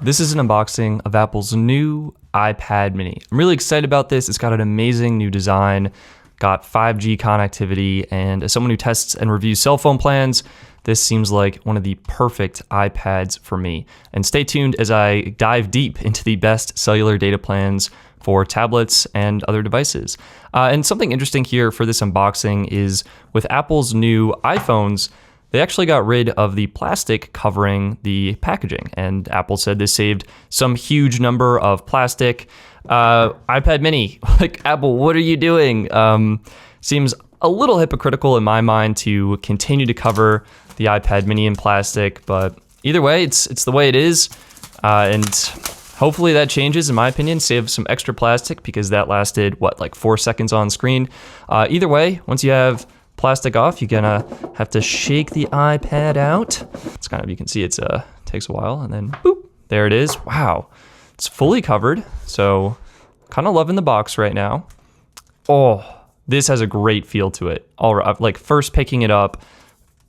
This is an unboxing of Apple's new iPad mini. I'm really excited about this. It's got an amazing new design, got 5G connectivity, and as someone who tests and reviews cell phone plans, this seems like one of the perfect iPads for me. And stay tuned as I dive deep into the best cellular data plans for tablets and other devices. And something interesting here for this unboxing is with Apple's new iPhones, they actually got rid of the plastic covering the packaging, and Apple said this saved some huge number of plastic. iPad mini, like, Apple, what are you doing? Seems a little hypocritical in my mind to continue to cover the iPad mini in plastic, but either way, it's the way it is, and hopefully that changes, in my opinion. Save some extra plastic because that lasted, like 4 seconds on screen. Either way, once you have plastic off, you're gonna have to shake the iPad out. It's kind of, you can see it's takes a while, and then boop, there it is. Wow, it's fully covered. So kind of loving the box right now. Oh, this has a great feel to it. All right, like first picking it up,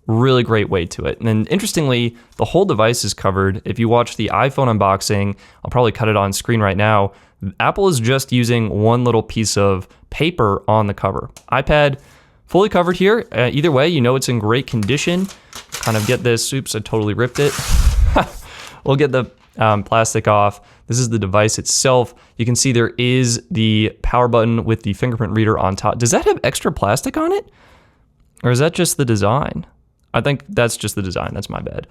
really great weight to it. And then interestingly, the whole device is covered. If you watch the iPhone unboxing, I'll probably cut it on screen right now. Apple is just using one little piece of paper on the cover. iPad fully covered here. Either way, you know it's in great condition. Kind of get this, oops, I totally ripped it. We'll get the plastic off. This is the device itself. You can see there is the power button with the fingerprint reader on top. Does that have extra plastic on it? Or is that just the design? I think that's just the design, that's my bad.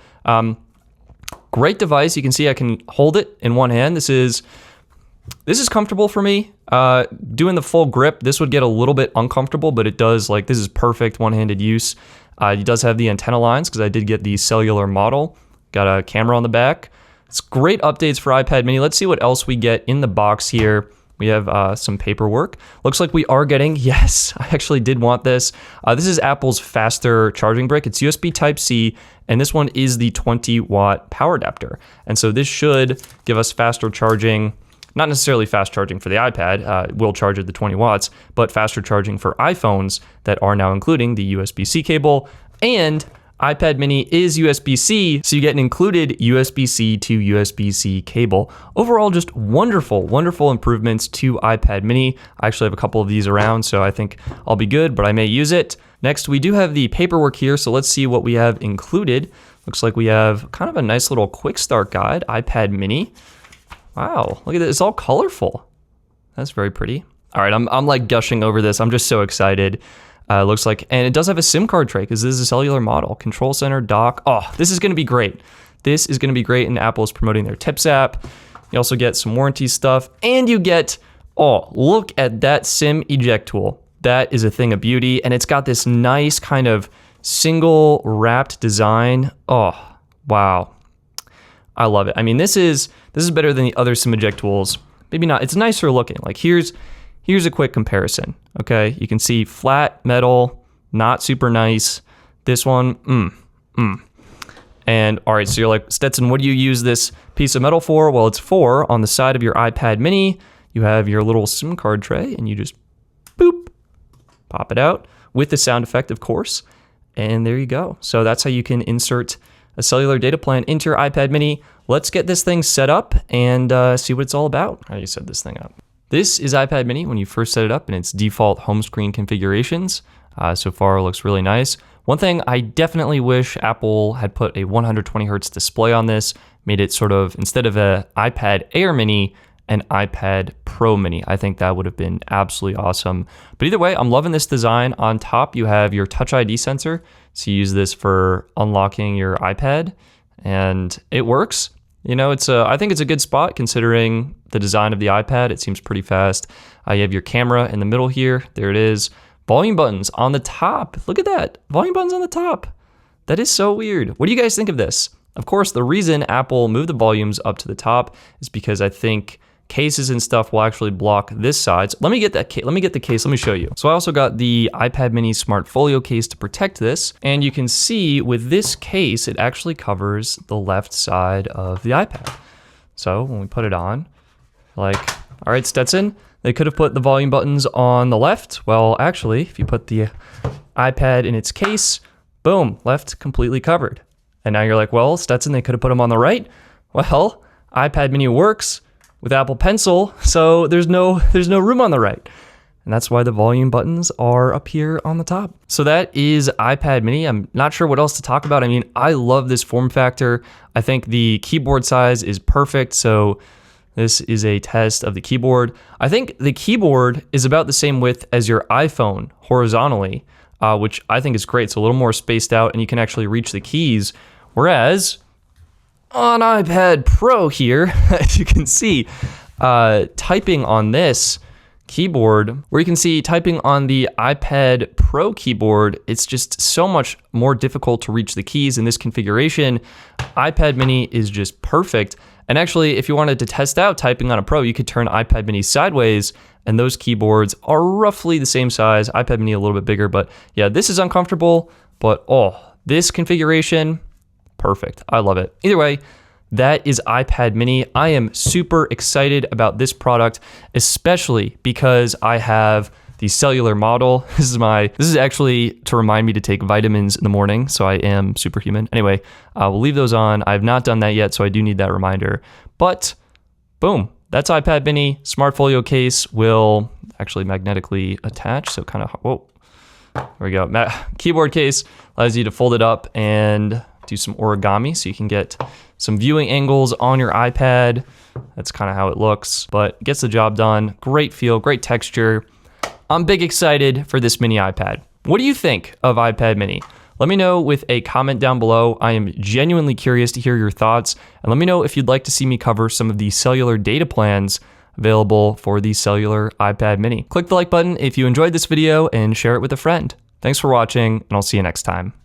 Great device, you can see I can hold it in one hand. This is comfortable for me. Doing the full grip, this would get a little bit uncomfortable, but it does, like, this is perfect one-handed use. It does have the antenna lines because I did get the cellular model. Got a camera on the back. It's great updates for iPad mini. Let's see what else we get in the box here. We have some paperwork. Looks like we are getting, yes, I actually did want this. This is Apple's faster charging brick. It's USB Type-C, and this one is the 20-watt power adapter. And so this should give us faster charging. Not necessarily fast charging for the iPad, will charge at the 20 watts, but faster charging for iPhones that are now including the USB-C cable. And iPad mini is USB-C, so you get an included USB-C to USB-C cable. Overall, just wonderful, wonderful improvements to iPad mini. I actually have a couple of these around, so I think I'll be good, but I may use it. Next, we do have the paperwork here, so let's see what we have included. Looks like we have kind of a nice little quick start guide, iPad mini. Wow, look at this, it's all colorful. That's very pretty. All right, I'm like gushing over this. I'm just so excited. Looks like, and it does have a SIM card tray because this is a cellular model. Control center, dock. Oh, this is gonna be great. This is gonna be great, and Apple is promoting their Tips app. You also get some warranty stuff, and you get, oh, look at that SIM eject tool. That is a thing of beauty, and it's got this nice kind of single wrapped design. Oh, wow. I love it. I mean, this is better than the other SIM eject tools. Maybe not. It's nicer looking. Like here's a quick comparison. Okay, you can see flat metal, not super nice. This one, And all right, so you're like, Stetson, what do you use this piece of metal for? Well, it's for on the side of your iPad mini. You have your little SIM card tray, and you just boop, pop it out with the sound effect, of course. And there you go. So that's how you can insert a cellular data plan into your iPad mini. Let's get this thing set up and see what it's all about. How do you set this thing up? This is iPad mini when you first set it up in its default home screen configurations. So far it looks really nice. One thing I definitely wish Apple had put a 120 hertz display on this, made it sort of, instead of an iPad Air mini, an iPad Pro mini. I think that would have been absolutely awesome. But either way, I'm loving this design. On top, you have your Touch ID sensor. So you use this for unlocking your iPad, and it works. You know, I think it's a good spot considering the design of the iPad. It seems pretty fast. You have your camera in the middle here. There it is. Volume buttons on the top. Look at that. Volume buttons on the top. That is so weird. What do you guys think of this? Of course, the reason Apple moved the volumes up to the top is because I think cases and stuff will actually block this side. So let me get the case. Let me show you. So I also got the iPad mini Smart Folio case to protect this. And you can see with this case, it actually covers the left side of the iPad. So when we put it on, like, all right, Stetson, they could have put the volume buttons on the left. Well, actually, if you put the iPad in its case, boom, left completely covered. And now you're like, well, Stetson, they could have put them on the right. Well, iPad mini works with Apple Pencil, so there's no room on the right. And that's why the volume buttons are up here on the top. So that is iPad mini. I'm not sure what else to talk about. I mean, I love this form factor. I think the keyboard size is perfect. So this is a test of the keyboard. I think the keyboard is about the same width as your iPhone horizontally, which I think is great. So a little more spaced out and you can actually reach the keys. Whereas on iPad Pro here, as you can see, typing on this keyboard, where you can see typing on the iPad Pro keyboard, it's just so much more difficult to reach the keys in this configuration. iPad mini is just perfect. And actually, if you wanted to test out typing on a Pro, you could turn iPad mini sideways, and those keyboards are roughly the same size. iPad mini a little bit bigger, but yeah, this is uncomfortable, but this configuration, perfect. I love it. Either way, that is iPad mini. I am super excited about this product, especially because I have the cellular model. This is actually to remind me to take vitamins in the morning, so I am superhuman. Anyway, we'll leave those on. I've not done that yet, so I do need that reminder. But boom, that's iPad mini. Smart folio case will actually magnetically attach, so kind of, whoa, there we go. Keyboard case allows you to fold it up and do some origami, so you can get some viewing angles on your iPad. That's kind of how it looks, but gets the job done. Great feel, great texture. I'm big excited for this mini iPad. What do you think of iPad mini? Let me know with a comment down below. I am genuinely curious to hear your thoughts, and let me know if you'd like to see me cover some of the cellular data plans available for the cellular iPad mini. Click the like button if you enjoyed this video and share it with a friend. Thanks for watching, and I'll see you next time.